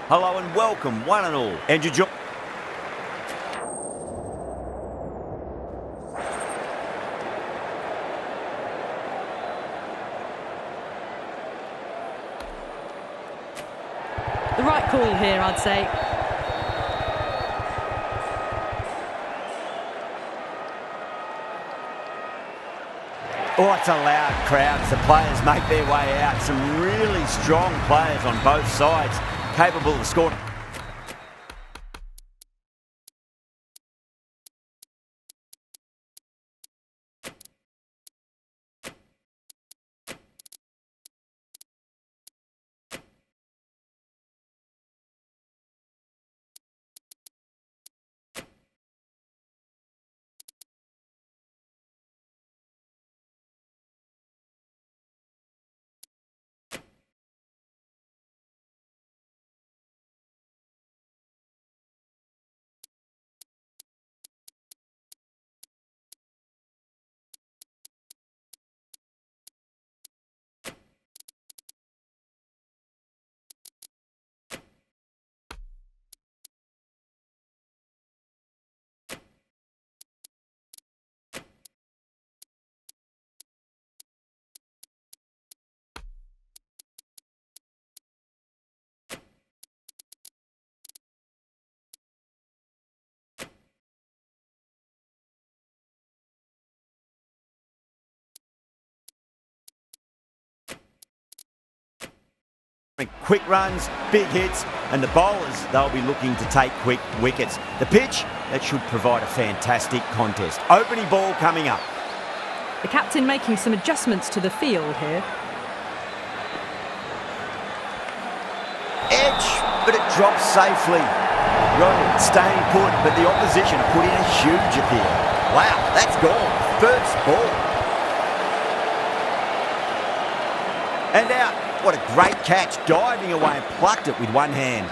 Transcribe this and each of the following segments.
Hello and welcome, one and all. And you The right call here, I'd say. Oh, it's a loud crowd as the players make their way out. Some really strong players on both sides, capable of scoring. Quick runs, big hits, and the bowlers, they'll be looking to take quick wickets. The pitch, that should provide a fantastic contest. Opening ball coming up. The captain making some adjustments to the field here. Edge, but it drops safely. Right, staying put, but the opposition put in a huge appeal. Wow, that's gone. First ball. And out. What a great catch, diving away and plucked it with one hand.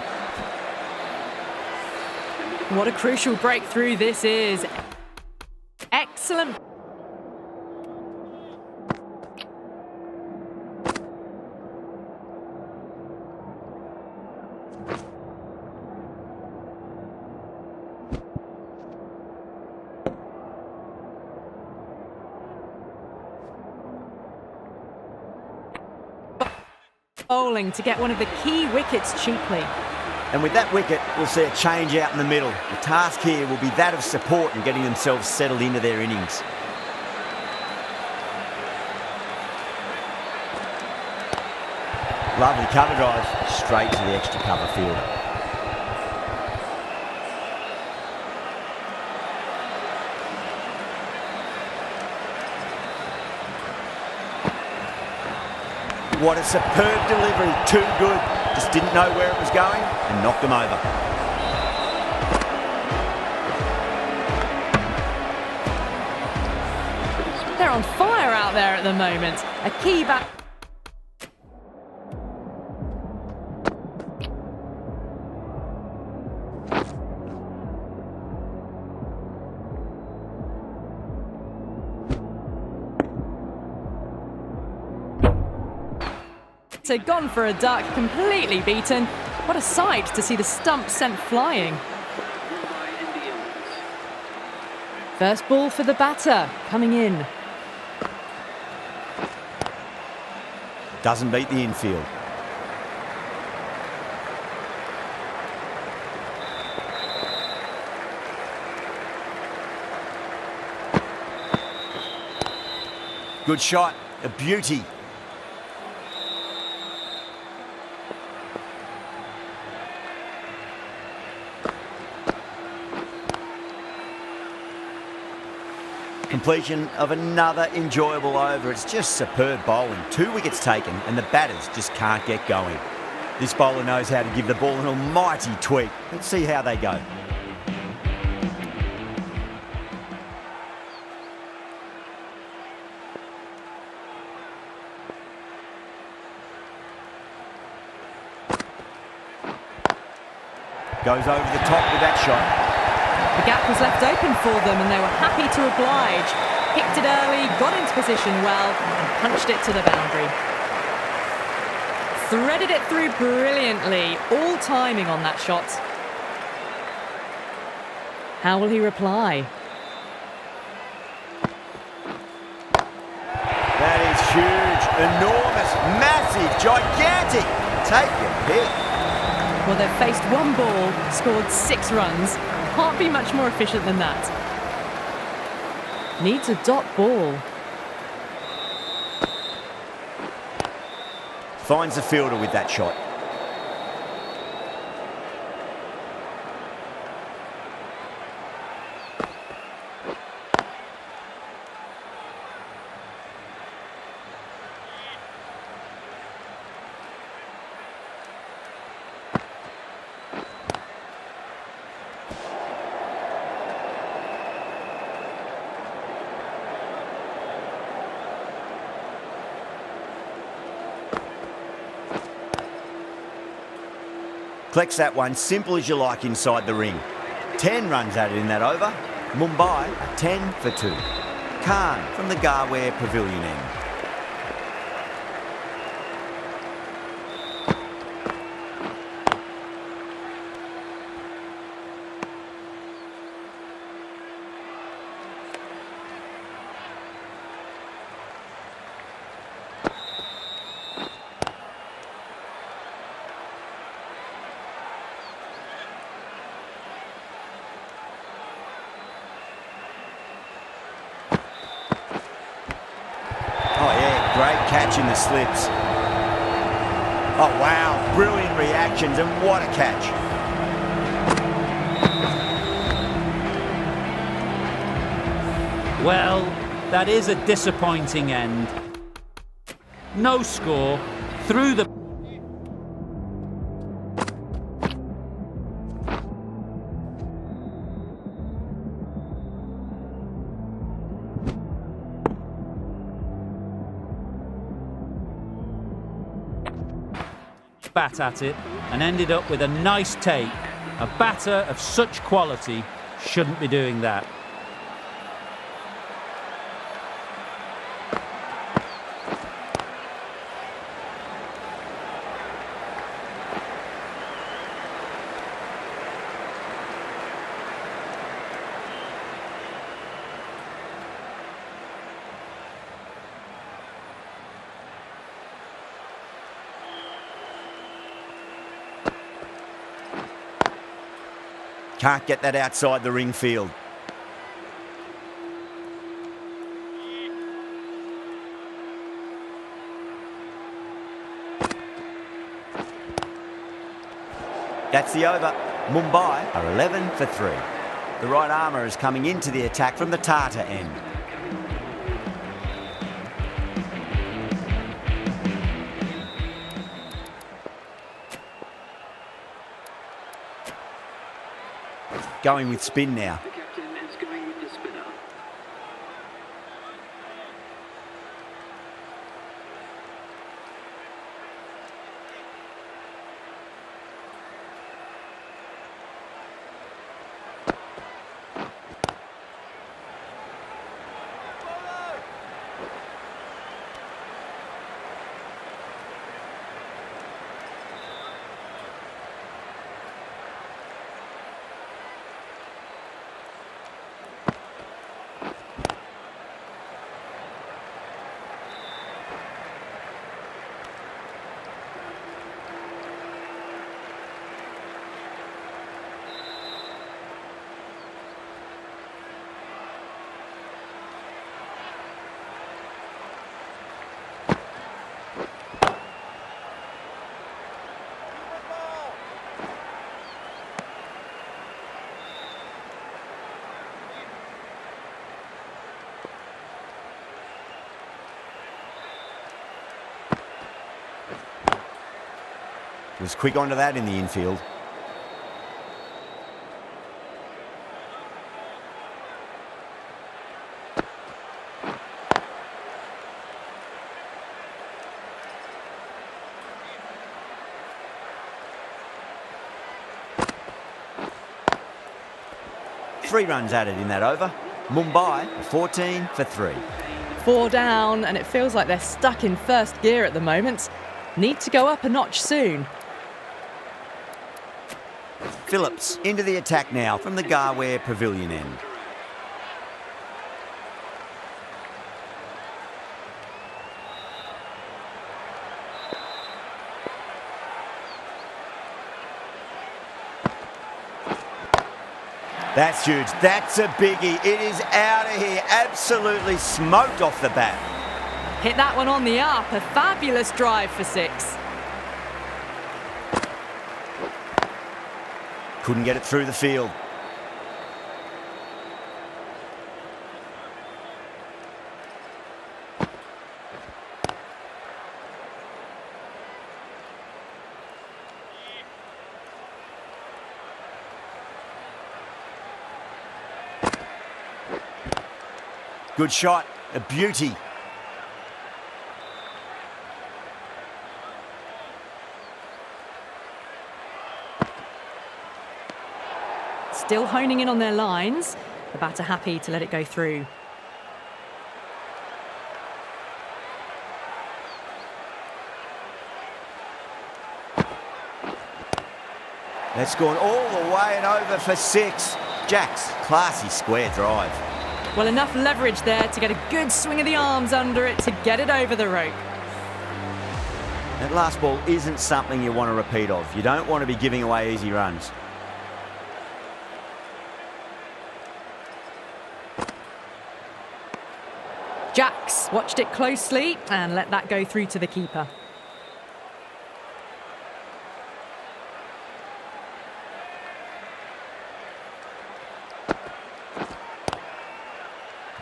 What a crucial breakthrough this is. Excellent. Bowling to get one of the key wickets cheaply. And with that wicket, we'll see a change out in the middle. The task here will be that of support and getting themselves settled into their innings. Lovely cover drive, straight to the extra cover fielder. What a superb delivery, too good. Just didn't know where it was going and knocked them over. They're on fire out there at the moment. A key back. So gone for a duck, completely beaten. What a sight to see the stump sent flying. First ball for the batter, coming in. Doesn't beat the infield. Good shot, a beauty. Completion of another enjoyable over. It's just superb bowling. 2 wickets taken and the batters just can't get going. This bowler knows how to give the ball an almighty tweak. Let's see how they go. Goes over the top with that shot. The gap was left open for them and they were happy to oblige. Picked it early, got into position well and punched it to the boundary. Threaded it through brilliantly. All timing on that shot. How will he reply? That is huge, enormous, massive, gigantic. Take your pick. Well, they've faced one ball, scored 6 runs. Can't be much more efficient than that. Needs a dot ball. Finds the fielder with that shot. Collects that one, simple as you like inside the ring. 10 runs added in that over. Mumbai are 10 for 2. Khan from the Garware Pavilion end. Great catch in the slips. Oh, wow. Brilliant reactions, and what a catch. Well, that is a disappointing end. No score. Through the... bat at it and ended up with a nice take. A batter of such quality shouldn't be doing that. Can't get that outside the ring field. That's the over. Mumbai are 11 for 3. The right armour is coming into the attack from the Tata end. Going with spin now. The captain is going with the spinner. Was quick onto that in the infield. Three runs added in that over. Mumbai are 14 for 3. 4 down, and it feels like they're stuck in first gear at the moment. Need to go up a notch soon. Phillips into the attack now from the Garware Pavilion end. That's huge. That's a biggie. It is out of here. Absolutely smoked off the bat. Hit that one on the up. A fabulous drive for 6. Couldn't get it through the field. Good shot, a beauty. Still honing in on their lines. The batter happy to let it go through. That's gone all the way and over for 6. Jack's classy square drive. Well, enough leverage there to get a good swing of the arms under it to get it over the rope. That last ball isn't something you want to repeat of. You don't want to be giving away easy runs. Jacks watched it closely and let that go through to the keeper.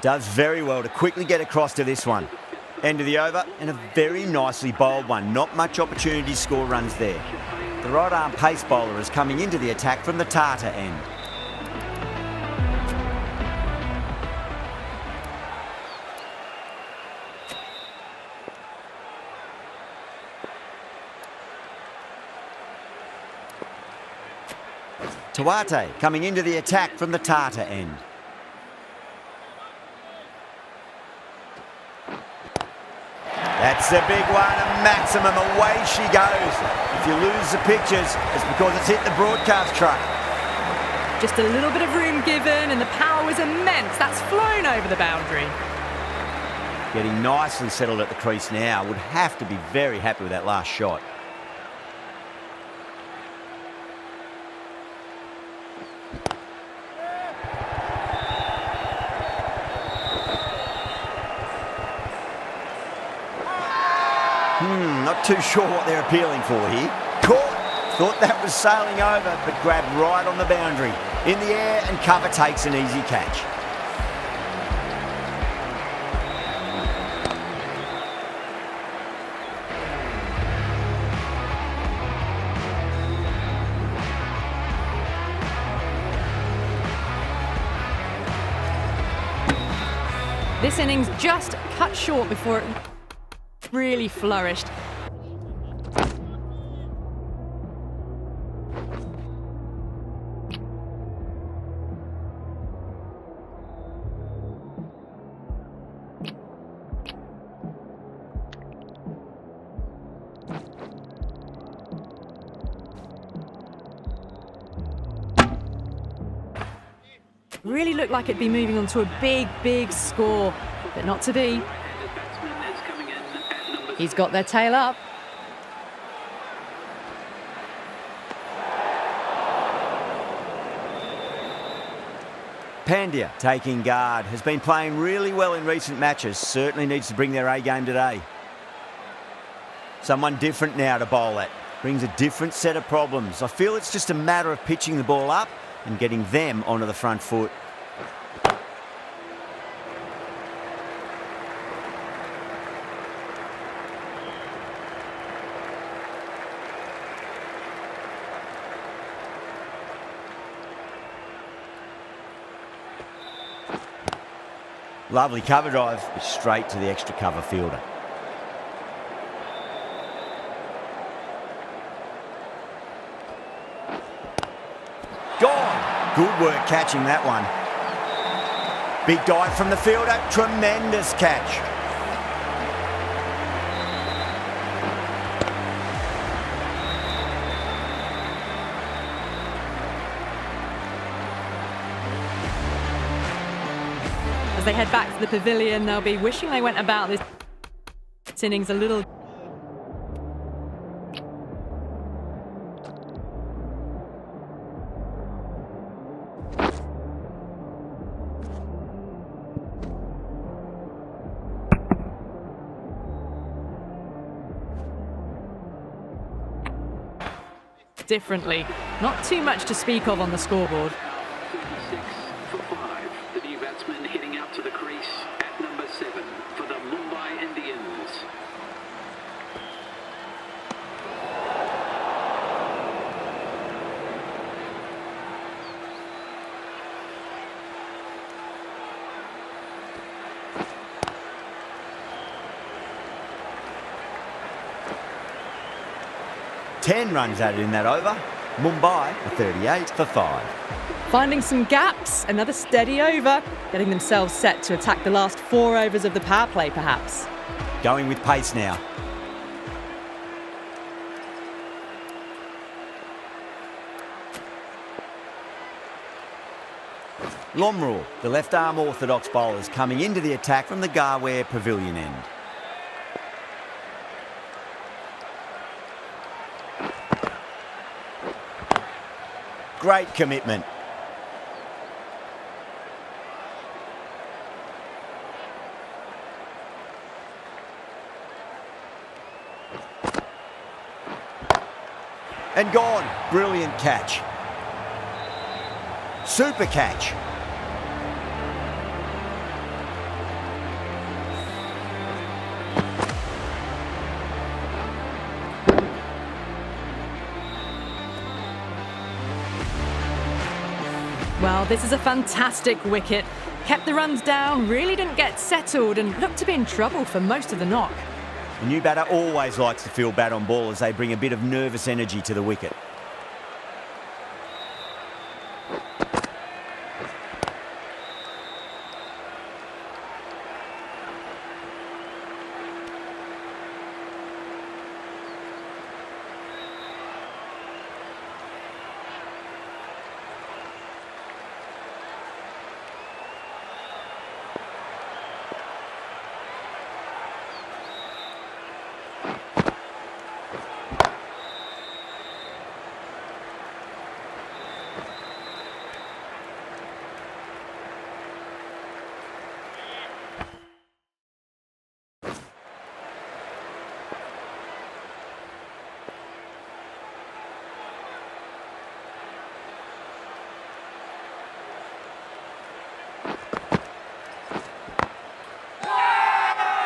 Does very well to quickly get across to this one. End of the over and a very nicely bowled one. Not much opportunity to score runs there. The right arm pace bowler is coming into the attack from the Tata end. Tawate coming into the attack from the Tata end. That's a big one, a maximum. Away she goes. If you lose the pictures, it's because it's hit the broadcast truck. Just a little bit of room given and the power was immense. That's flown over the boundary. Getting nicely settled at the crease now. Would have to be very happy with that last shot. Not too sure what they're appealing for here. Caught. Thought that was sailing over, but grabbed right on the boundary. In the air and cover takes an easy catch. This innings just cut short before it really flourished. Really looked like it'd be moving on to a big, big score, but not to be. He's got their tail up. Pandya taking guard, has been playing really well in recent matches, certainly needs to bring their A game today. Someone different now to bowl at, brings a different set of problems. I feel it's just a matter of pitching the ball up and getting them onto the front foot. Lovely cover drive, but straight to the extra cover fielder. Gone! Good work catching that one. Big dive from the fielder, tremendous catch. As they head back to the pavilion, they'll be wishing they went about this innings a little. Differently. Not too much to speak of on the scoreboard. 36 for 5. The new batsman heading out to the crease at number 7 for the Mumbai Indians. Ten runs added in that over. Mumbai are 38 for 5. Finding some gaps, another steady over, getting themselves set to attack the last 4 overs of the power play perhaps. Going with pace now. Lomrul, the left-arm orthodox bowlers coming into the attack from the Garware pavilion end. Great commitment. And gone. Brilliant catch. Super catch. Well, this is a fantastic wicket. Kept the runs down, really didn't get settled and looked to be in trouble for most of the knock. The new batter always likes to feel bat on ball as they bring a bit of nervous energy to the wicket.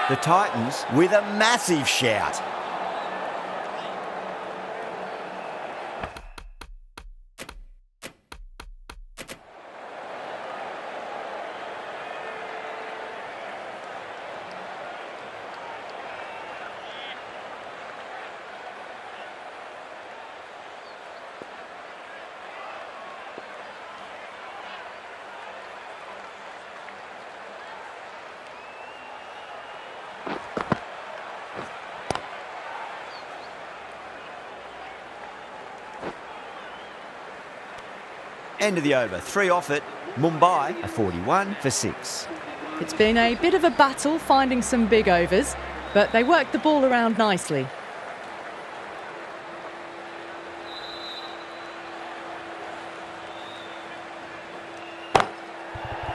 The Titans with a massive shout. End of the over. 3 off it. Mumbai are 41 for 6. It's been a bit of a battle finding some big overs, but they worked the ball around nicely.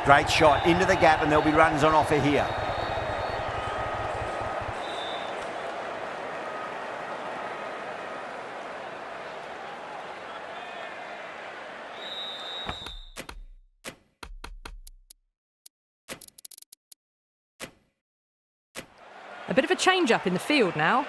Great shot into the gap and there'll be runs on offer here. A bit of a change-up in the field now.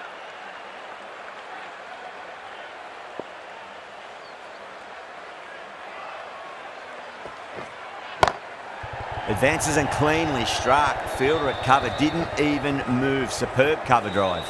Advances and cleanly struck. Fielder at cover didn't even move. Superb cover drive.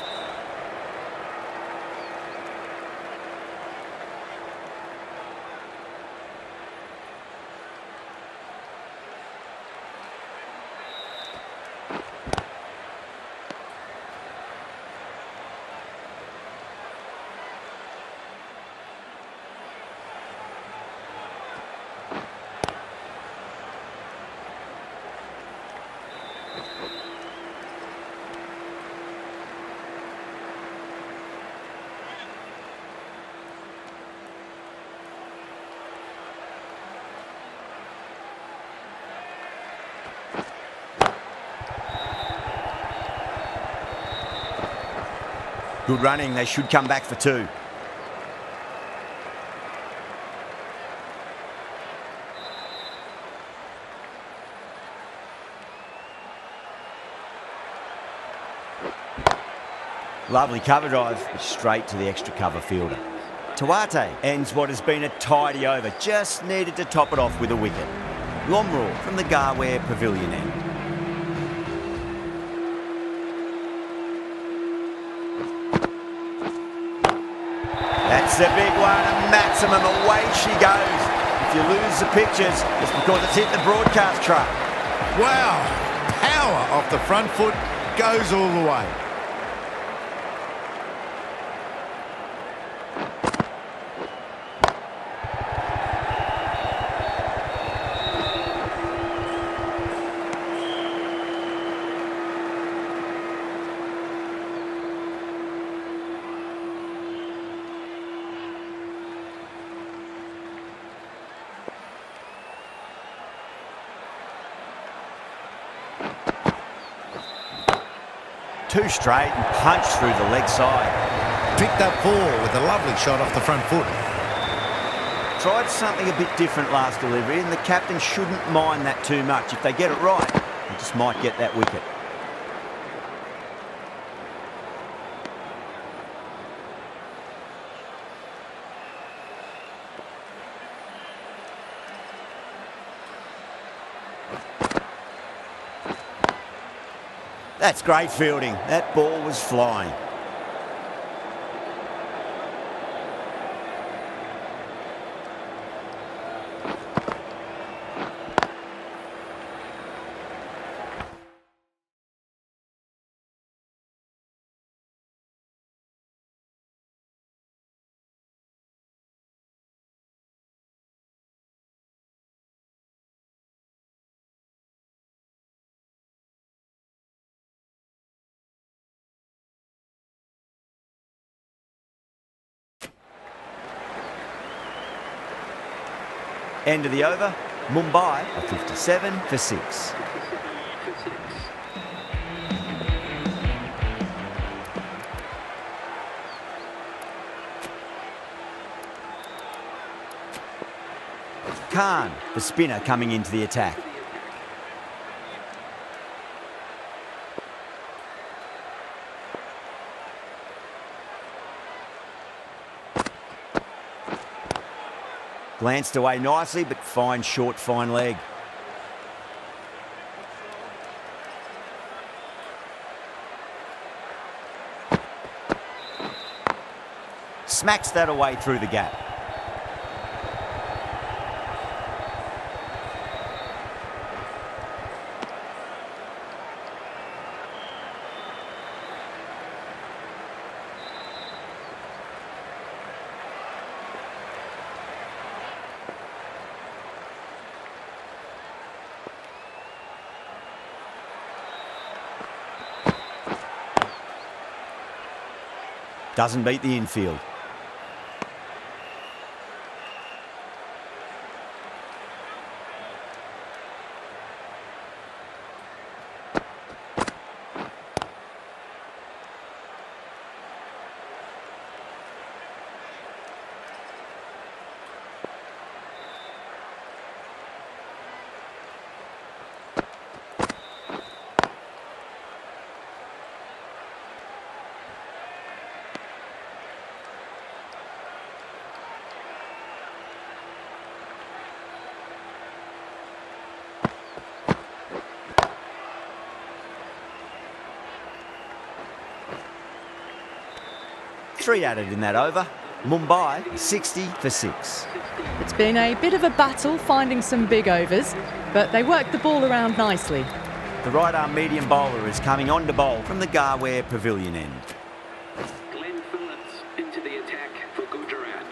Good running, they should come back for 2. Lovely cover drive, straight to the extra cover fielder. Tawate ends what has been a tidy over, just needed to top it off with a wicket. Lomraw from the Garware Pavilion end. That's the big one, a maximum, away she goes. If you lose the pictures, it's because it's hit the broadcast truck. Wow, power off the front foot, goes all the way. Two straight and punched through the leg side. Picked up 4 with a lovely shot off the front foot. Tried something a bit different last delivery, and the captain shouldn't mind that too much. If they get it right, they just might get that wicket. That's great fielding. That ball was flying. End of the over, Mumbai are 57 for 6. Khan, the spinner, coming into the attack. Glanced away nicely, but fine short, fine leg. Smacks that away through the gap. Doesn't beat the infield. Three added in that over. Mumbai 60 for 6. It's been a bit of a battle finding some big overs, but they worked the ball around nicely. The right arm medium bowler is coming on to bowl from the Garware Pavilion end. Glenn Phillips into the attack for Gujarat.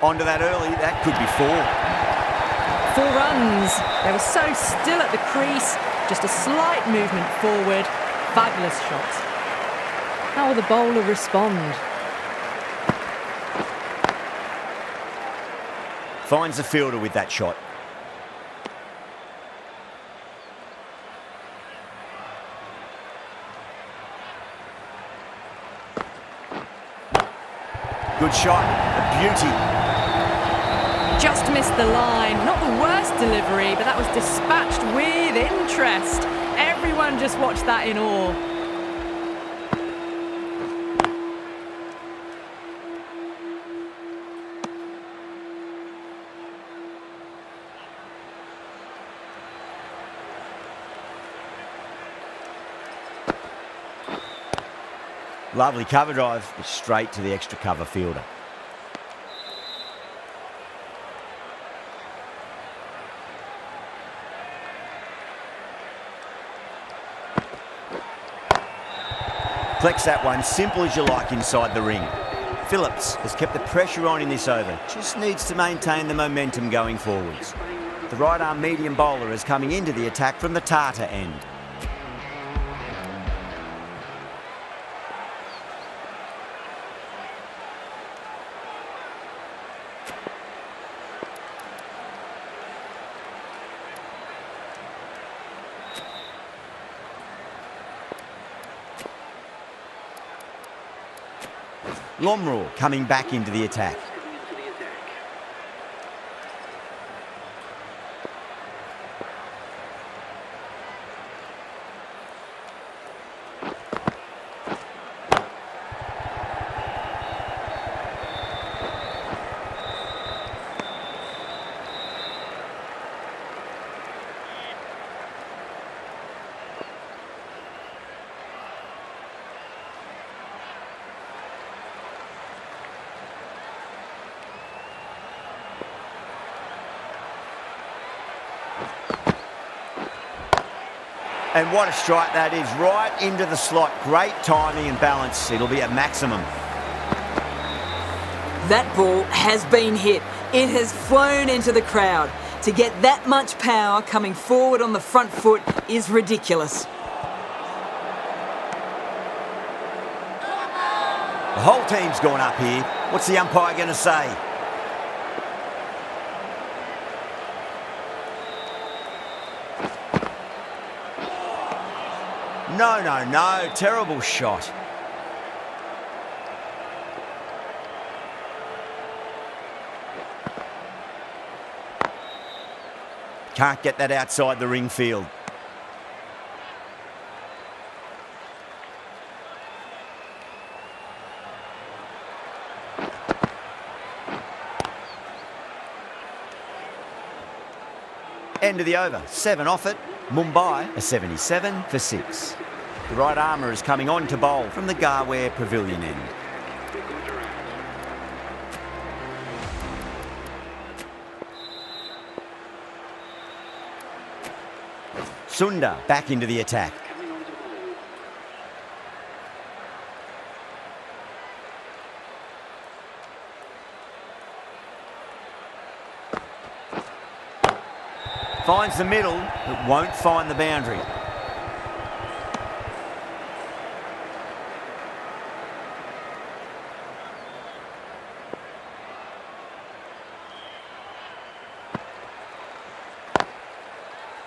Onto that early, that could be 4. 4 runs. They were so still at the crease, just a slight movement forward. Fabulous shot. How will the bowler respond? Finds the fielder with that shot. Good shot, a beauty. Just missed the line. Not the worst delivery, but that was dispatched with interest. Everyone just watched that in awe. Lovely cover drive, straight to the extra cover fielder. Flex that one, simple as you like inside the ring. Phillips has kept the pressure on in this over, just needs to maintain the momentum going forwards. The right arm medium bowler is coming into the attack from the Tata end. Lomraw coming back into the attack. And what a strike that is, right into the slot. Great timing and balance. It'll be at maximum. That ball has been hit. It has flown into the crowd. To get that much power coming forward on the front foot is ridiculous. The whole team's gone up here. What's the umpire going to say? No. Terrible shot. Can't get that outside the ring field. End of the over. 7 off it. Mumbai, a 77 for 6. The right armour is coming on to bowl from the Garware Pavilion end. Sundar back into the attack. Finds the middle, but won't find the boundary.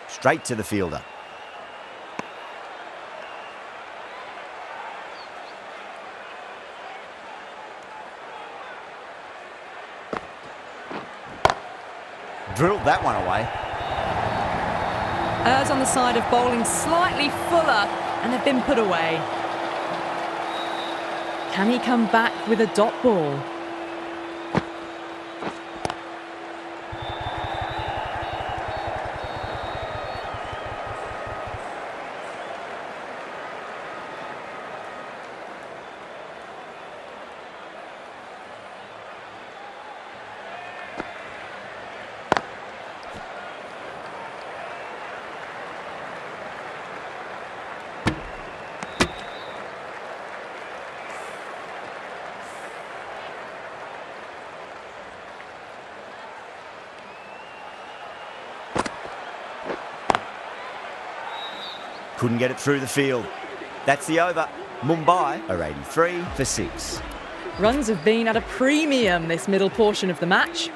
Straight to the fielder. Drilled that one away. Errs on the side of bowling slightly fuller, and they've been put away. Can he come back with a dot ball? Couldn't get it through the field. That's the over. Mumbai are 83 for 6. Runs have been at a premium this middle portion of the match.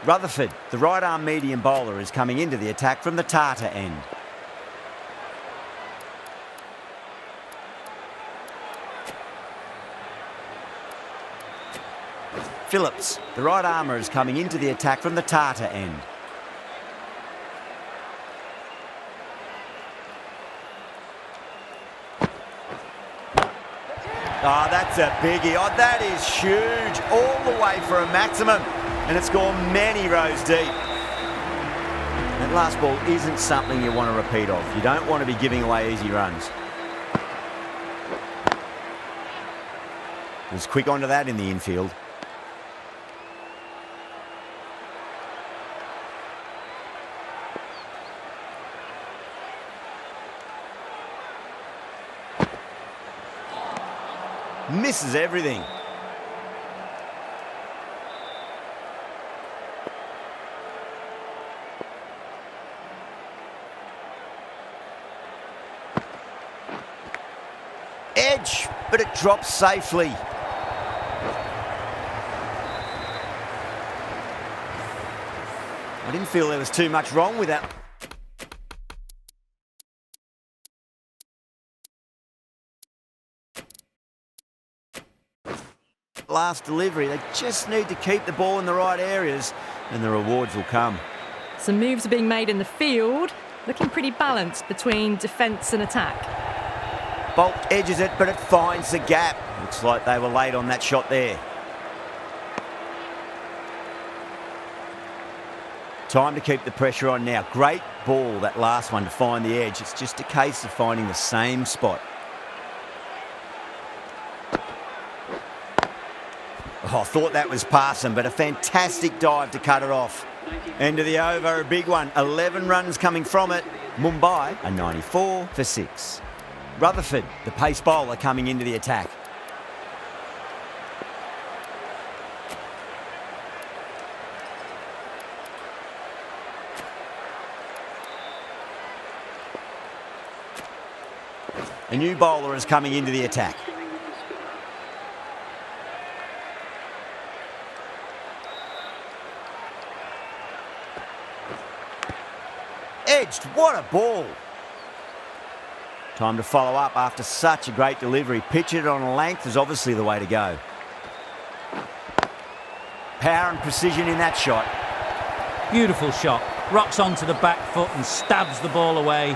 Rutherford, the right-arm medium bowler, is coming into the attack from the Tata end. Phillips, the right armour, is coming into the attack from the Tata end. Oh, that's a biggie. Oh, that is huge. All the way for a maximum. And it's gone many rows deep. That last ball isn't something you want to repeat of. You don't want to be giving away easy runs. Was quick onto that in the infield. Misses everything. Edge, but it drops safely. I didn't feel there was too much wrong with that. Last delivery, they just need to keep the ball in the right areas and the rewards will come. Some moves are being made in the field, looking pretty balanced between defence and attack. Boult edges it, but it finds the gap. Looks like they were late on that shot there. Time to keep the pressure on now. Great ball, that last one, to find the edge. It's just a case of finding the same spot. Oh, I thought that was passing, but a fantastic dive to cut it off. End of the over, a big one. 11 runs coming from it. Mumbai, a 94 for 6. Rutherford, the pace bowler, coming into the attack. A new bowler is coming into the attack. Edged, what a ball. Time to follow up after such a great delivery. Pitch it on a length is obviously the way to go. Power and precision in that shot. Beautiful shot. Rocks onto the back foot and stabs the ball away.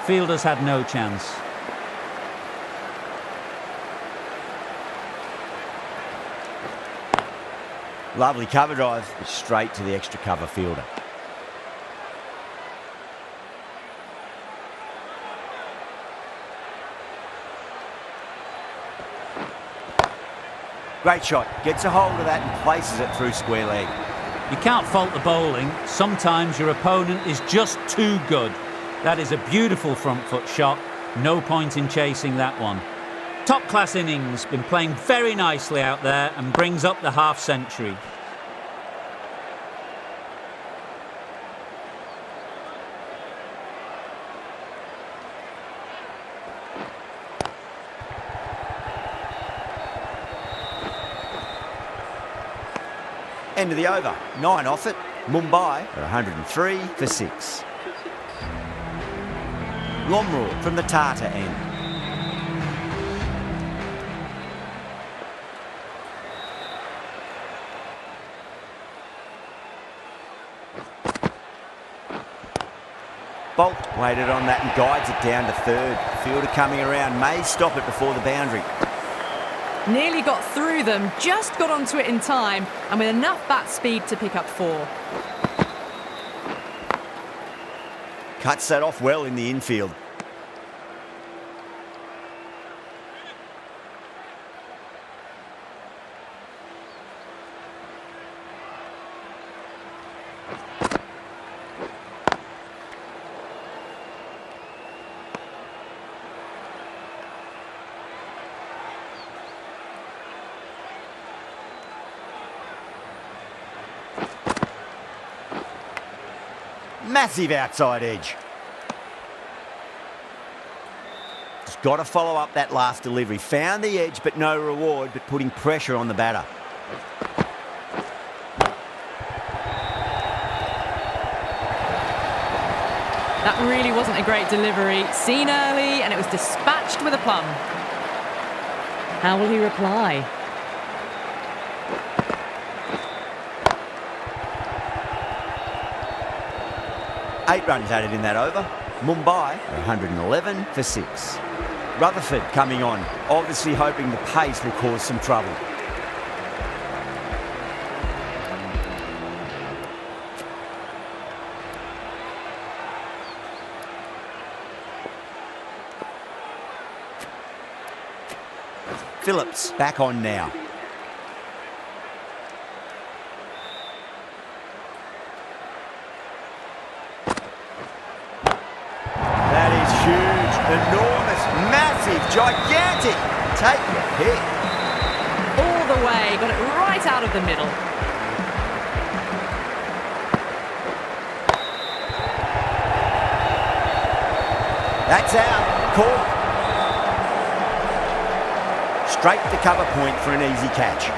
Fielders had no chance. Lovely cover drive, straight to the extra cover fielder. Great shot, gets a hold of that and places it through square leg. You can't fault the bowling. Sometimes your opponent is just too good. That is a beautiful front foot shot. No point in chasing that one. Top class innings, been playing very nicely out there and brings up the half century. End of the over, 9 off it. Mumbai at 103 for 6. Lomror from the Tata end. Boult waited on that and guides it down to third. Fielder coming around, may stop it before the boundary. Nearly got through them, just got onto it in time, and with enough bat speed to pick up 4. Cuts that off well in the infield. Massive outside edge. Just got to follow up that last delivery. Found the edge, but no reward, but putting pressure on the batter. That really wasn't a great delivery. Seen early, and it was dispatched with a plum. How will he reply? Eight runs added in that over. Mumbai, 111 for 6. Rutherford coming on, obviously hoping the pace will cause some trouble. Phillips back on now. That is huge, enormous, massive, gigantic. Take your pick. All the way, got it right out of the middle. That's out. Caught. Straight to cover point for an easy catch.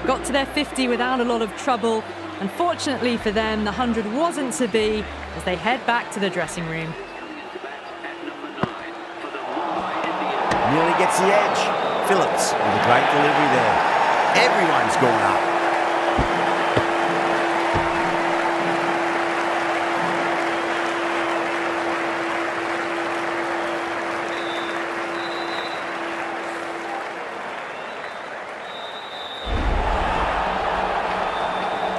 Got to their 50 without a lot of trouble. Unfortunately for them, the 100 wasn't to be as they head back to the dressing room. Nearly gets the edge. Phillips with a great delivery there. Everyone's gone up.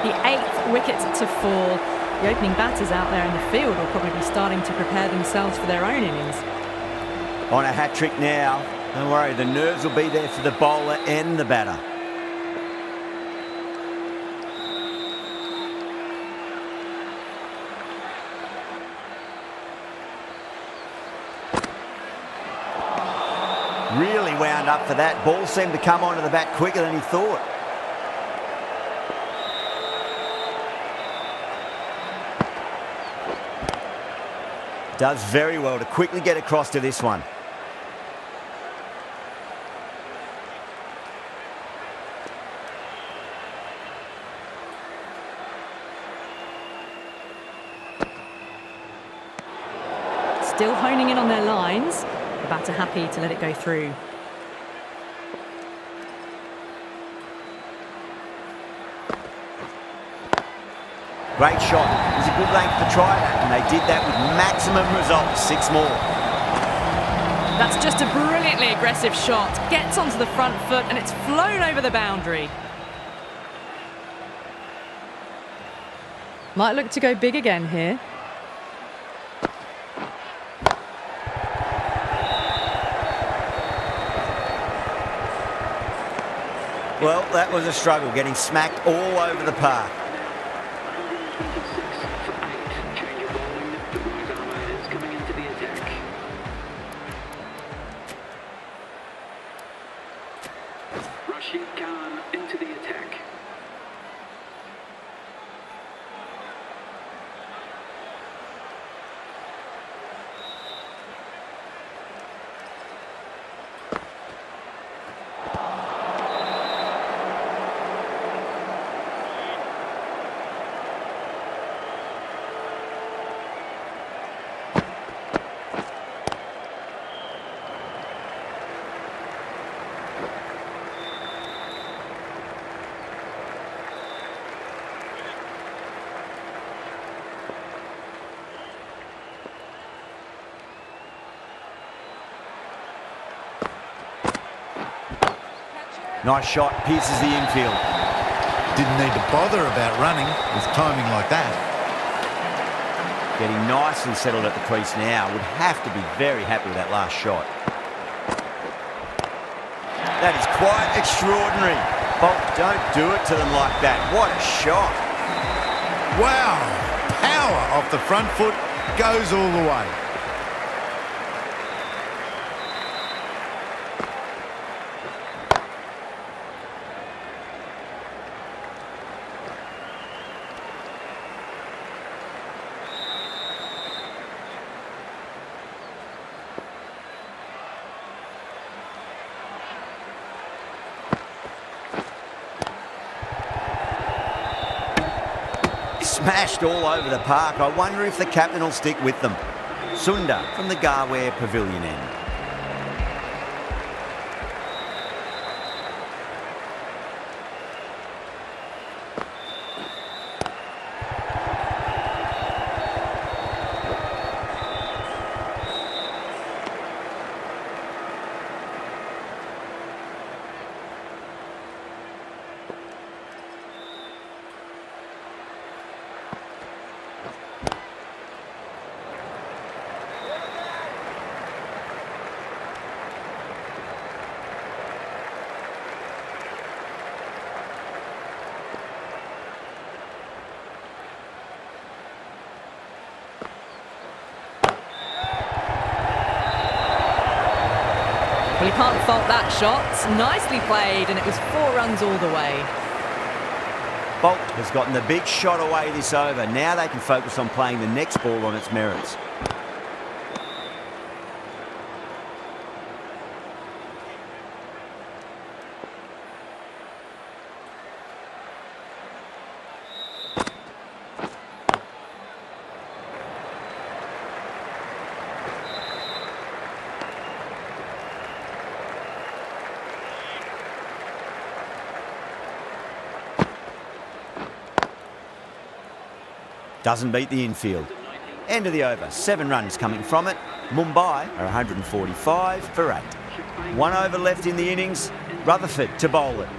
The 8th wicket to fall. The opening batters out there in the field will probably be starting to prepare themselves for their own innings. On a hat-trick now. Don't worry, the nerves will be there for the bowler and the batter. Really wound up for that. Ball seemed to come onto the bat quicker than he thought. Does very well to quickly get across to this one. Still honing in on their lines. The batter happy to let it go through. Great shot. It was a good length to try that, and they did that with maximum results. 6 more. That's just a brilliantly aggressive shot. Gets onto the front foot, and it's flown over the boundary. Might look to go big again here. Well, that was a struggle, getting smacked all over the park. Into the attack. Nice shot, pierces the infield. Didn't need to bother about running with timing like that. Getting nicely settled at the crease now. Would have to be very happy with that last shot. That is quite extraordinary. Boult, don't do it to them like that. What a shot. Wow! Power off the front foot, goes all the way. smashed all over the park. I wonder if the captain will stick with them. Sundar from the Garware Pavilion end. Well, he can't fault that shot. Nicely played, and it was 4 runs all the way. Boult has gotten the big shot away this over. Now they can focus on playing the next ball on its merits. Doesn't beat the infield. End of the over, 7 runs coming from it. Mumbai are 145 for 8. 1 over left in the innings. Rutherford to bowl it.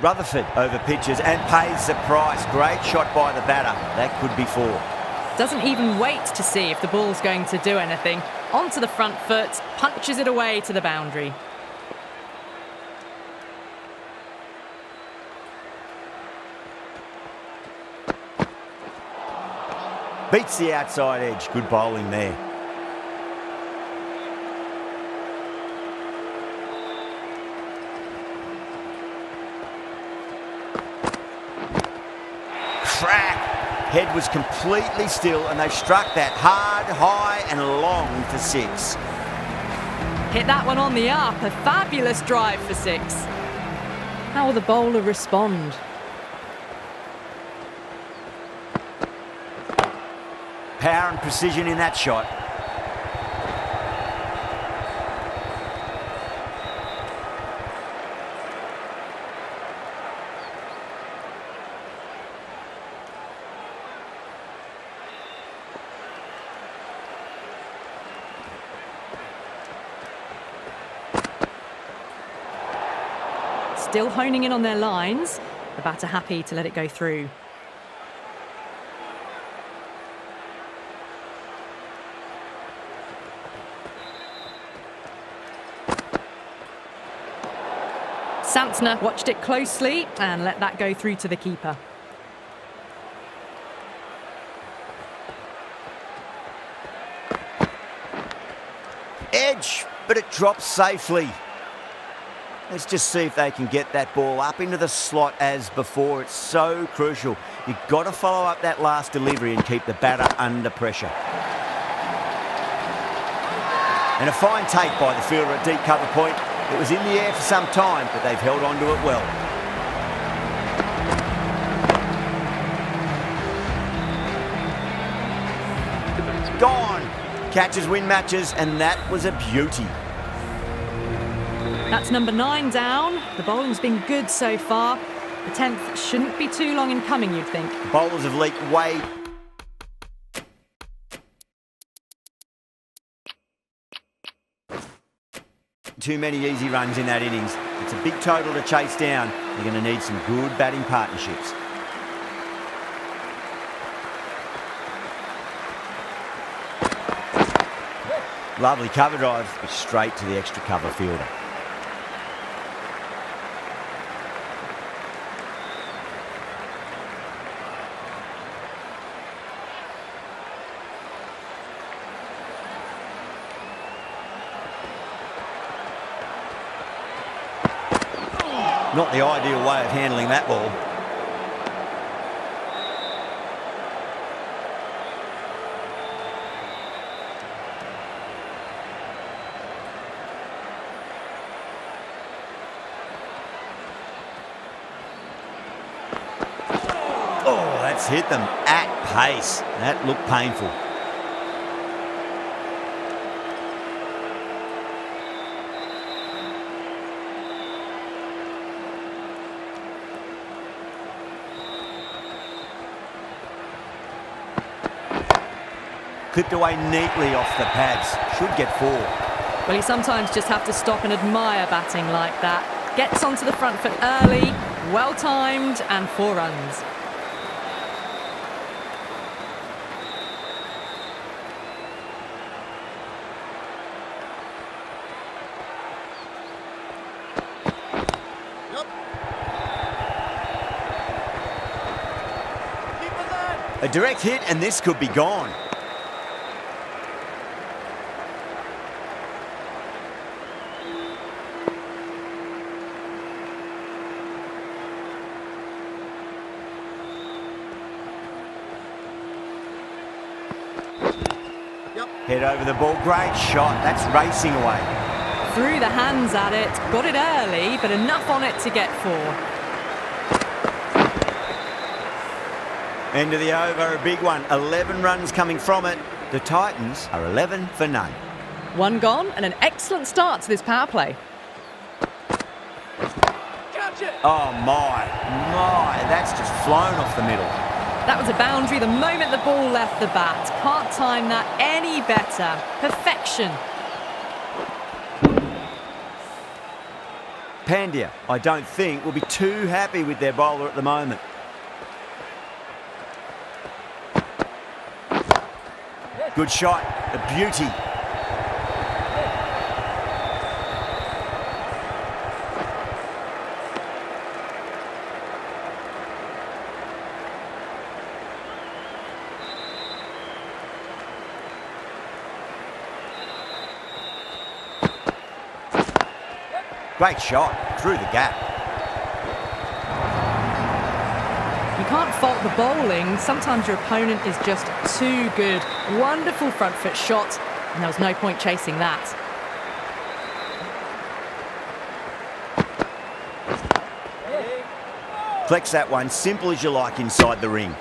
Rutherford over pitches and pays the price. Great shot by the batter. That could be 4. Doesn't even wait to see if the ball's going to do anything. Onto the front foot, punches it away to the boundary. Beats the outside edge. Good bowling there. Crack! Head was completely still and they struck that hard, high and long for 6. Hit that one on the up. A fabulous drive for 6. How will the bowler respond? Power and precision in that shot. Still honing in on their lines. The batter happy to let it go through. Santner watched it closely and let that go through to the keeper. Edge, but it drops safely. Let's just see if they can get that ball up into the slot as before. It's so crucial. You've got to follow up that last delivery and keep the batter under pressure. And a fine take by the fielder at deep cover point. It was in the air for some time, but they've held on to it well. Gone! Catches win matches, and that was a beauty. That's number 9 down. The bowling's been good so far. The 10th shouldn't be too long in coming, you'd think. Bowlers have leaked way... Too many easy runs in that innings. It's a big total to chase down. They're going to need some good batting partnerships. Lovely cover drive, but straight to the extra cover fielder. Not the ideal way of handling that ball. it's hit them at pace. That looked painful. Clipped away neatly off the pads. Should get 4. Well, you sometimes just have to stop and admire batting like that. Gets onto the front foot early, well timed, and 4 runs. A direct hit and this could be gone. Head over the ball, great shot, that's racing away. Threw the hands at it, got it early, but enough on it to get 4. End of the over, a big one. 11 runs coming from it. The Titans are 11 for none. 1 gone and an excellent start to this power play. Oh my, that's just flown off the middle. That was a boundary the moment the ball left the bat. Can't time that any better. Perfection. Pandya, I don't think, will be too happy with their bowler at the moment. Good shot, a beauty. Great shot, through the gap. You can't fault the bowling. Sometimes your opponent is just too good. Wonderful front foot shot, and there was no point chasing that. Flex that one, simple as you like inside the ring.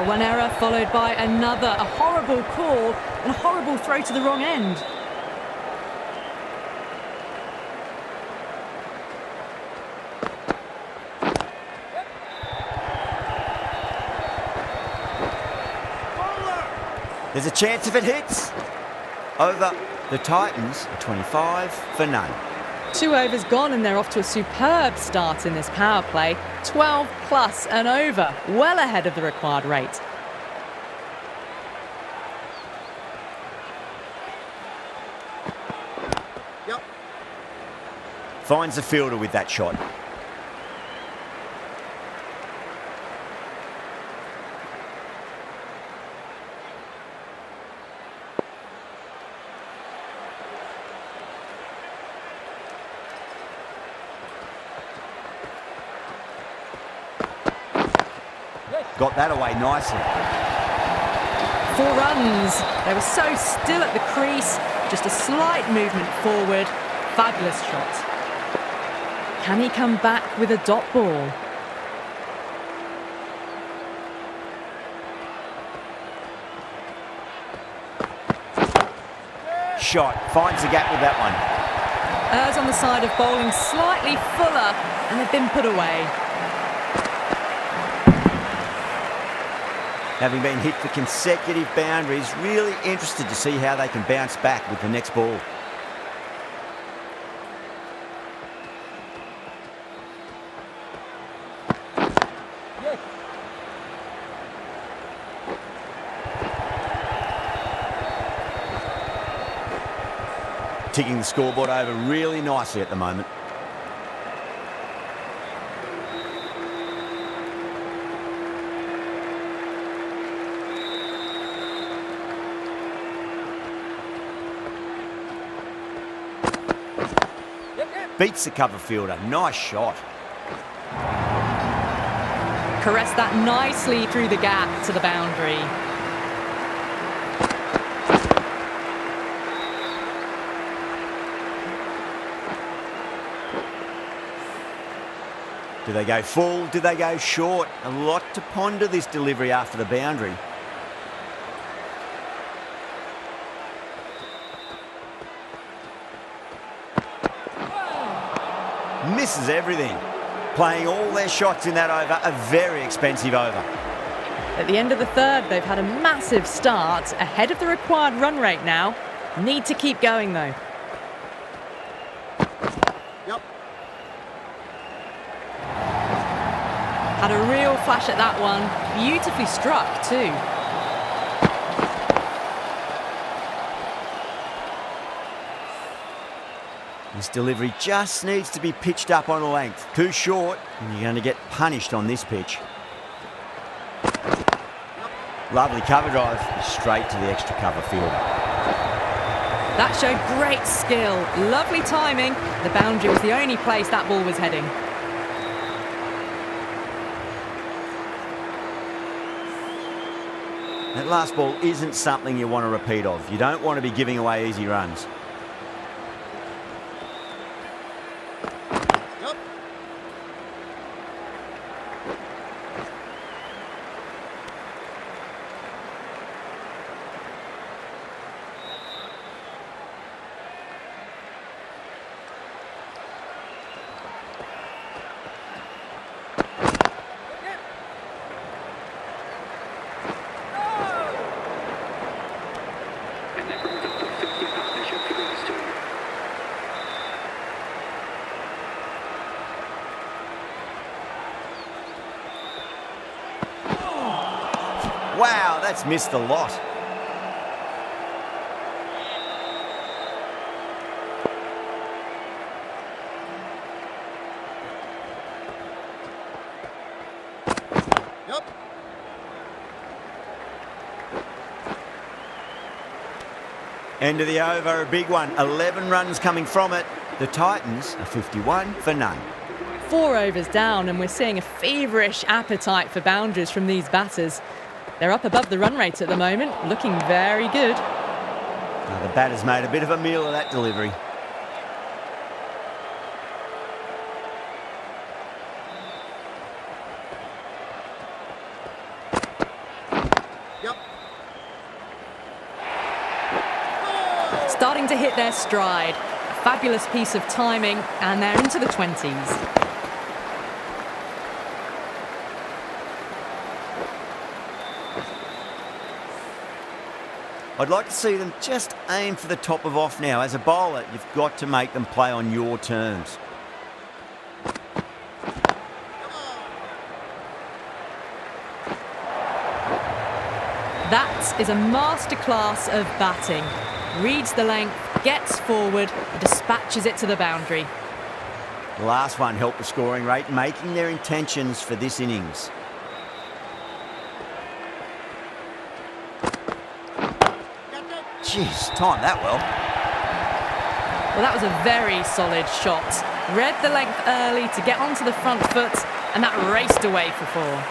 One error followed by another. A horrible call and a horrible throw to the wrong end. There's a chance if it hits. Over. The Titans are 25 for none. 2 overs gone and they're off to a superb start in this power play. 12 plus and over, well ahead of the required rate. Finds the fielder with that shot. Got that away nicely. 4 runs. They were so still at the crease. Just a slight movement forward. Fabulous shot. Can he come back with a dot ball? Shot. Finds the gap with that one. Errs on the side of bowling slightly fuller, and they've been put away. Having been hit for consecutive boundaries, really interested to see how they can bounce back with the next ball. Ticking the scoreboard over really nicely at the moment. Beats the cover fielder. Nice shot. Caressed that nicely through the gap to the boundary. Do they go full? Do they go short? A lot to ponder this delivery after the boundary. Misses everything. Playing all their shots in that over, a very expensive over. At the end of the third, they've had a massive start, ahead of the required run rate now. Need to keep going though. Had a real flash at that one. Beautifully struck too. This delivery just needs to be pitched up on a length. Too short, and you're going to get punished on this pitch. Lovely cover drive, straight to the extra cover fielder. That showed great skill. Lovely timing. The boundary was the only place that ball was heading. That last ball isn't something you want to repeat of. You don't want to be giving away easy runs. And that brings up the 50 partnership for these two. Wow, that's missed a lot. End of the over, a big one. 11 runs coming from it. The Titans are 51 for none. 4 overs down, and we're seeing a feverish appetite for boundaries from these batters. They're up above the run rate at the moment, looking very good. Now the batter's made a bit of a meal of that delivery. Starting to hit their stride. A fabulous piece of timing, and they're into the 20s. I'd like to see them just aim for the top of off now. As a bowler, you've got to make them play on your terms. That is a masterclass of batting. Reads the length, gets forward, dispatches it to the boundary. The last one helped the scoring rate, making their intentions for this innings. Jeez, timed that well. Well, that was a very solid shot. Read the length early to get onto the front foot, and that raced away for 4.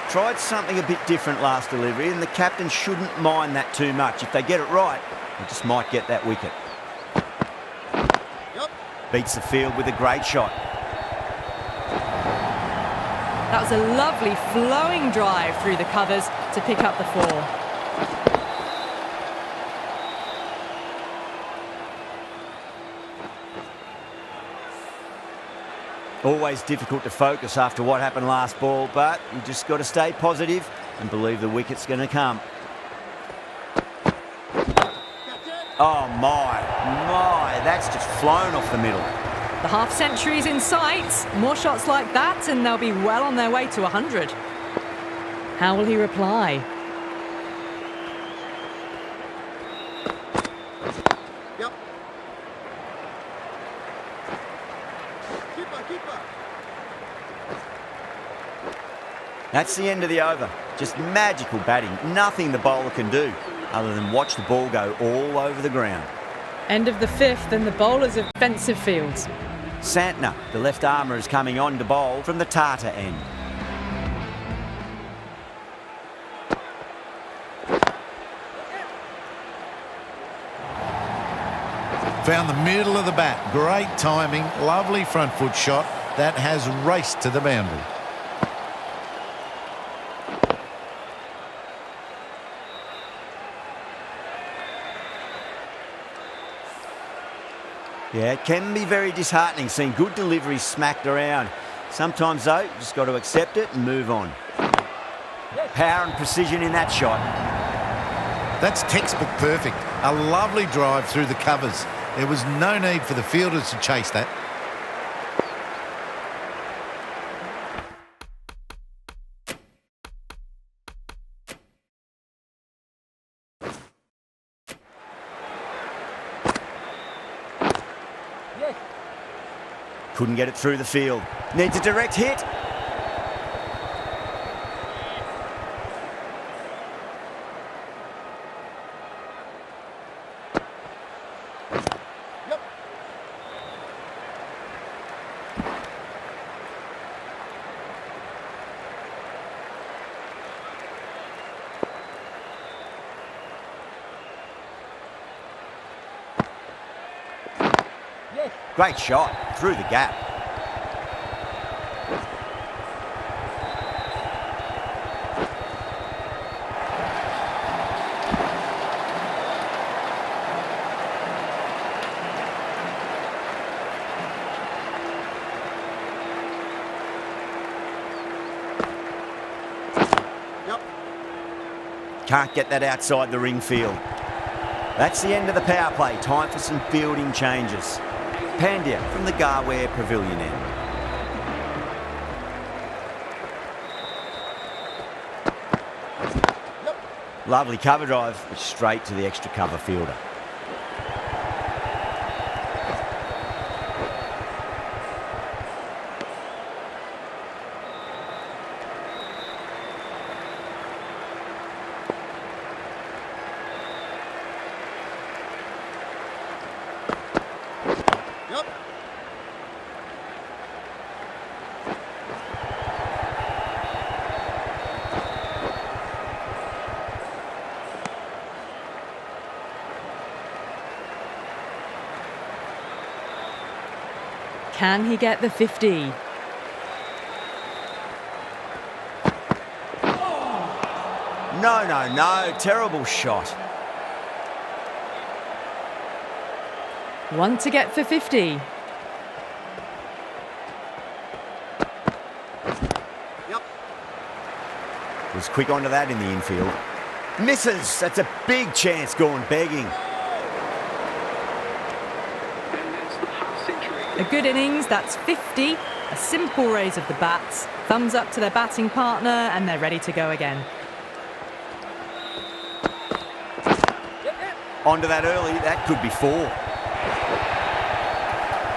Tried something a bit different last delivery, and the captain shouldn't mind that too much. If they get it right, they just might get that wicket. Beats the field with a great shot. That was a lovely flowing drive through the covers to pick up the 4. Always difficult to focus after what happened last ball, but you just got to stay positive and believe the wicket's going to come. Oh my, that's just flown off the middle. The half century's in sight. More shots like that and they'll be well on their way to 100. How will he reply? That's the end of the over. Just magical batting. Nothing the bowler can do other than watch the ball go all over the ground. End of the 5th and the bowlers of defensive fields. Santner, the left armour, is coming on to bowl from the Tata end. Found the middle of the bat. Great timing, lovely front foot shot. That has raced to the boundary. Yeah, it can be very disheartening seeing good deliveries smacked around. Sometimes, though, you just got to accept it and move on. Power and precision in that shot. That's textbook perfect. A lovely drive through the covers. There was no need for the fielders to chase that. Couldn't get it through the field. Needs a direct hit. Great shot through the gap. Can't get that outside the ring field. That's the end of the power play. Time for some fielding changes. Pandya from the Garware Pavilion end. Lovely cover drive, straight to the extra cover fielder. Can he get the 50? No. Terrible shot. One to get for 50. Was quick onto that in the infield. Misses. That's a big chance gone begging. A good innings, that's 50. A simple raise of the bats. Thumbs up to their batting partner and they're ready to go again. Onto that early, that could be 4.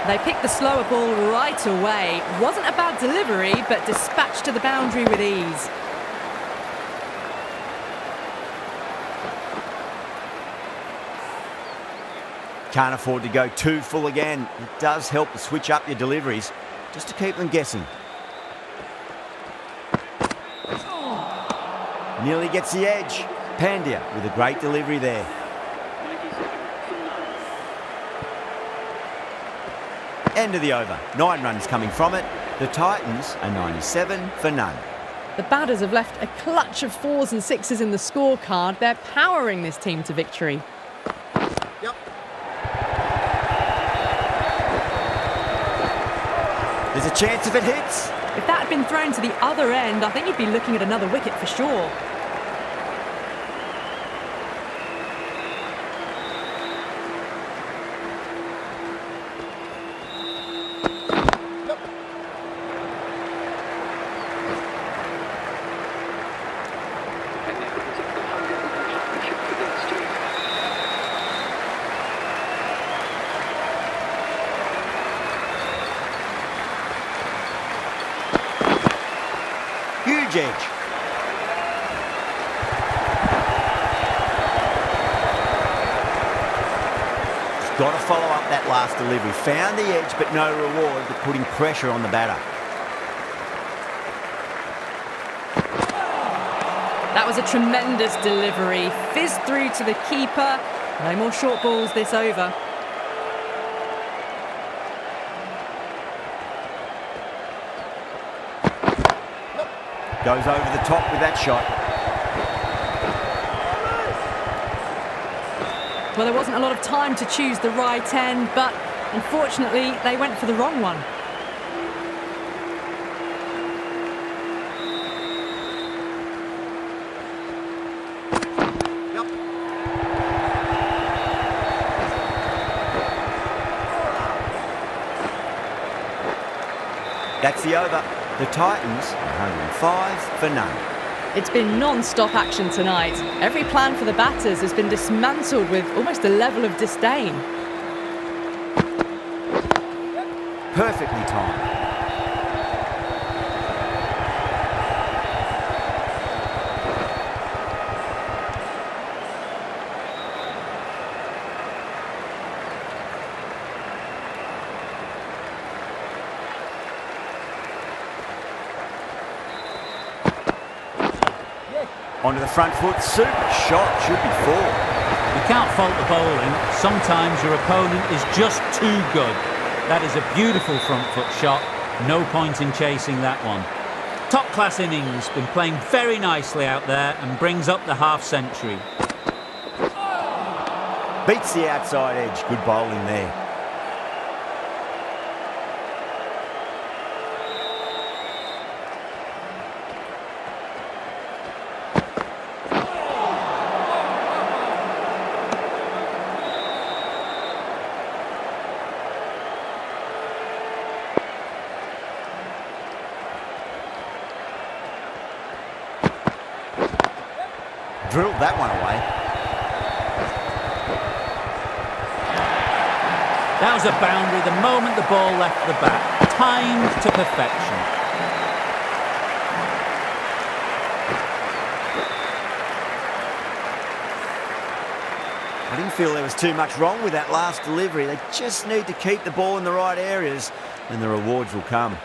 They picked the slower ball right away. Wasn't a bad delivery, but dispatched to the boundary with ease. Can't afford to go too full again. It does help to switch up your deliveries, just to keep them guessing. Nearly gets the edge. Pandya with a great delivery there. End of the over. 9 runs coming from it. The Titans are 97 for none. The batters have left a clutch of 4s and 6s in the scorecard. They're powering this team to victory. There's a chance if it hits. If that had been thrown to the other end, I think you'd be looking at another wicket for sure. Huge edge. got to follow up that last delivery. Found the edge, but no reward, but putting pressure on the batter. That was a tremendous delivery. Fizzed through to the keeper. No more short balls this over. Goes over the top with that shot. Well, there wasn't a lot of time to choose the right end, but unfortunately, they went for the wrong one. That's the over. The Titans, 105 for none. It's been non-stop action tonight. Every plan for the batters has been dismantled with almost a level of disdain. Perfectly timed. Onto the front foot, super shot, should be four. You can't fault the bowling. Sometimes your opponent is just too good. That is a beautiful front foot shot. No point in chasing that one. Top class innings, been playing very nicely out there and brings up the half century. Beats the outside edge, good bowling there. Drilled that one away. That was a boundary the moment the ball left the bat. Timed to perfection. I didn't feel there was too much wrong with that last delivery. They just need to keep the ball in the right areas and the rewards will come.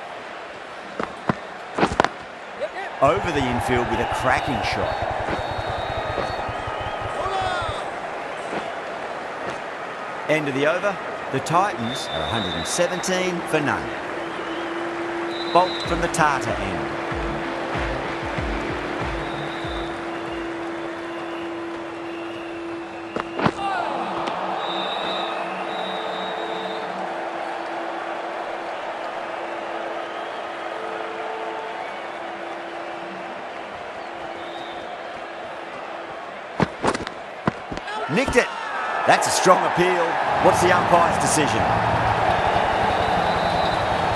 Over the infield with a cracking shot. End of the over. The Titans are 117 for none. Boult from the Tartar end. Nicked it. That's a strong appeal. What's the umpire's decision?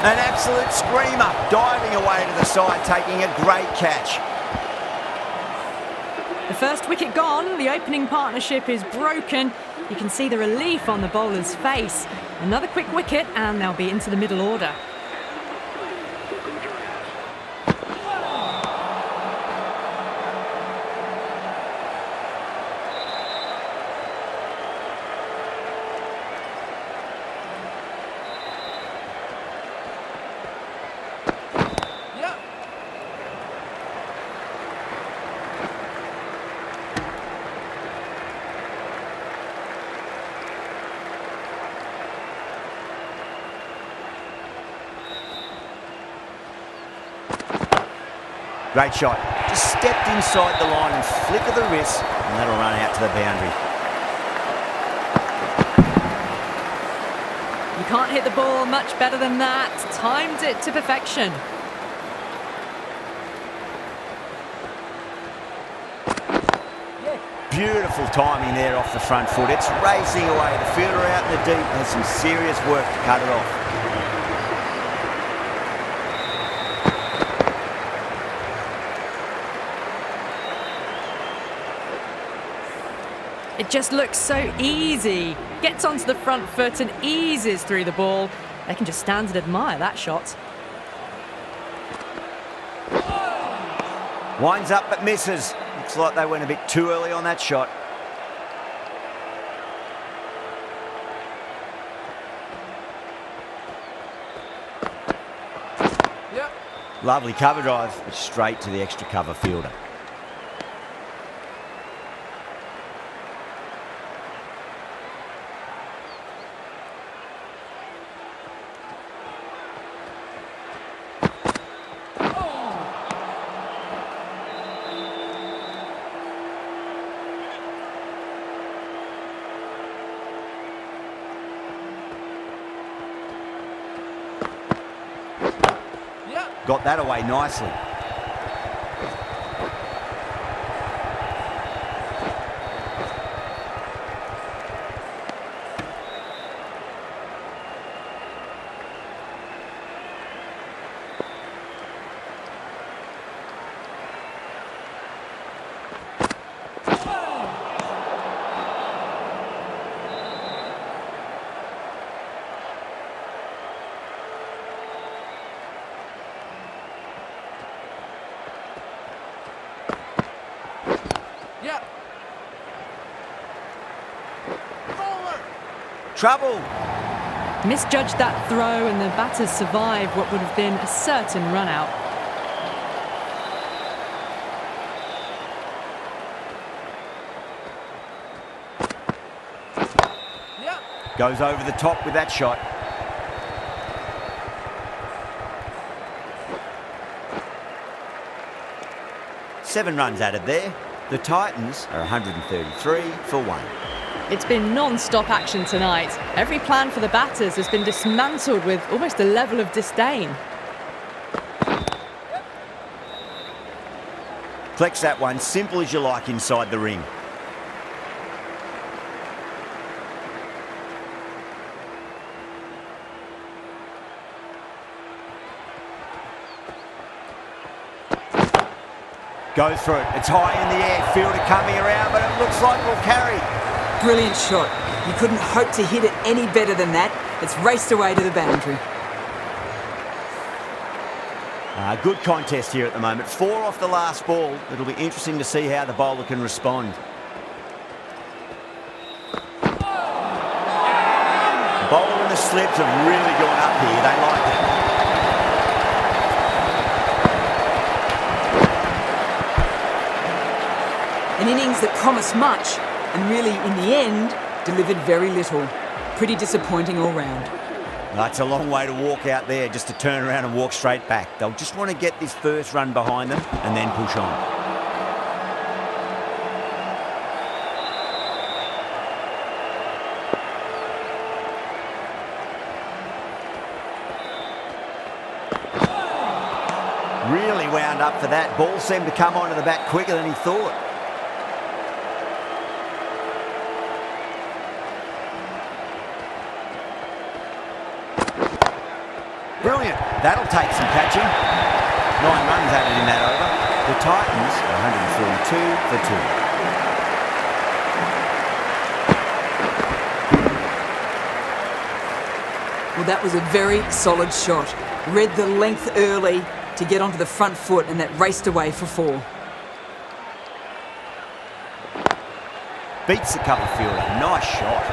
An absolute screamer, diving away to the side, taking a great catch. The first wicket gone, the opening partnership is broken. You can see the relief on the bowler's face. Another quick wicket and they'll be into the middle order. Great shot. Just stepped inside the line and flick of the wrist, and that'll run out to the boundary. You can't hit the ball much better than that. Timed it to perfection. Beautiful timing there off the front foot. It's racing away. The fielder out in the deep has some serious work to cut it off. It just looks so easy. Gets onto the front foot and eases through the ball. They can just stand and admire that shot. Winds up but misses. Looks like they went a bit too early on that shot. Lovely cover drive, but straight to the extra cover fielder. Got that away nicely. Trouble. Misjudged that throw and the batters survived what would have been a certain run out. Goes over the top with that shot. Seven runs added there. The Titans are 133 for 1. It's been non-stop action tonight. Every plan for the batters has been dismantled with almost a level of disdain. Collects that one, simple as you like inside the ring. Goes for it. It's high in the air. Fielder coming around, but it looks like we'll carry. Brilliant shot. You couldn't hope to hit it any better than that. It's raced away to the boundary. Good contest here at the moment. 4 off the last ball. It'll be interesting to see how the bowler can respond. The bowler and the slips have really gone up here. They like it. An innings that promised much and really, in the end, delivered very little. Pretty disappointing all round. That's a long way to walk out there just to turn around and walk straight back. They'll just want to get this first run behind them and then push on. Really wound up for that. Ball seemed to come onto the bat quicker than he thought. Brilliant. That'll take some catching. 9 runs added in that over. The Titans are 142 for 2. Well, that was a very solid shot. Read the length early to get onto the front foot, and that raced away for 4. Beats the cover fielder. Nice shot.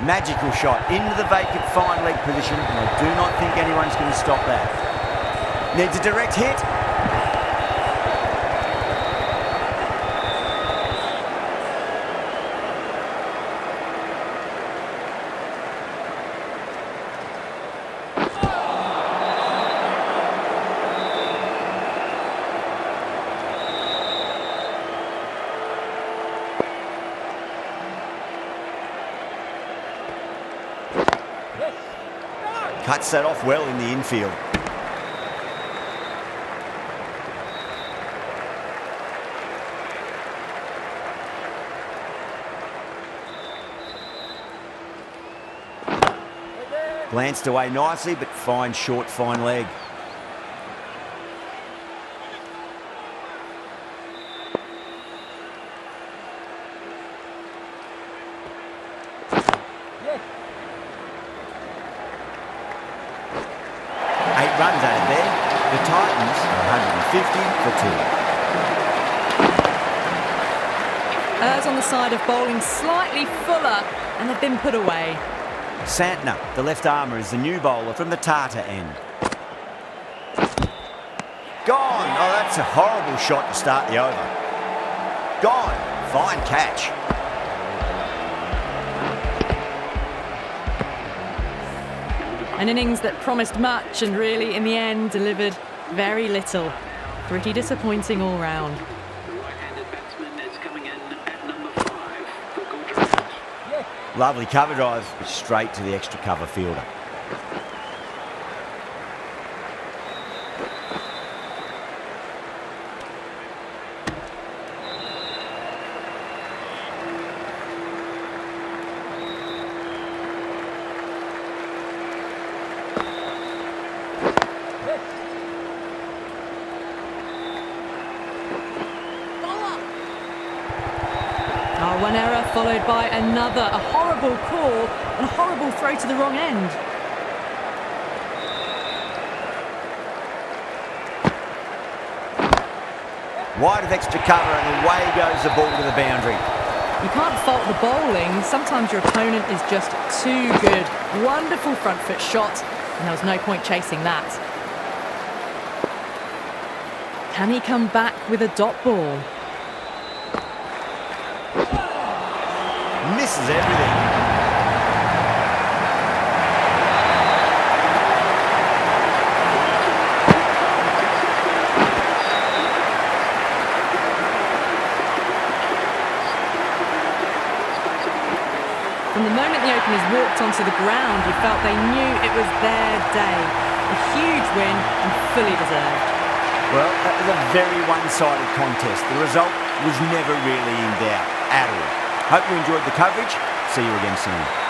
Magical shot into the vacant fine leg position, and I do not think anyone's going to stop that. Needs a direct hit. Cuts that off well in the infield. Glanced away nicely, but fine short, fine leg. runs added there. The Titans are 150 for 2. Errs on the side of bowling slightly fuller, and they've been put away. Santner, the left armour, is the new bowler from the Tata end. Gone! Oh, that's a horrible shot to start the over. Gone! Fine catch. An innings that promised much and really, in the end, delivered very little. Pretty disappointing all round. The right-handed batsman is coming in at number 5 for Gujarat. Lovely cover drive, straight to the extra cover fielder. One error followed by another. A horrible call and a horrible throw to the wrong end. Wide of extra cover and away goes the ball to the boundary. You can't fault the bowling. Sometimes your opponent is just too good. Wonderful front foot shot, and there was no point chasing that. Can he come back with a dot ball? Misses everything. From the moment the openers walked onto the ground, you felt they knew it was their day. A huge win and fully deserved. Well, that was a very one-sided contest. The result was never really in doubt at all. Hope you enjoyed the coverage. See you again soon.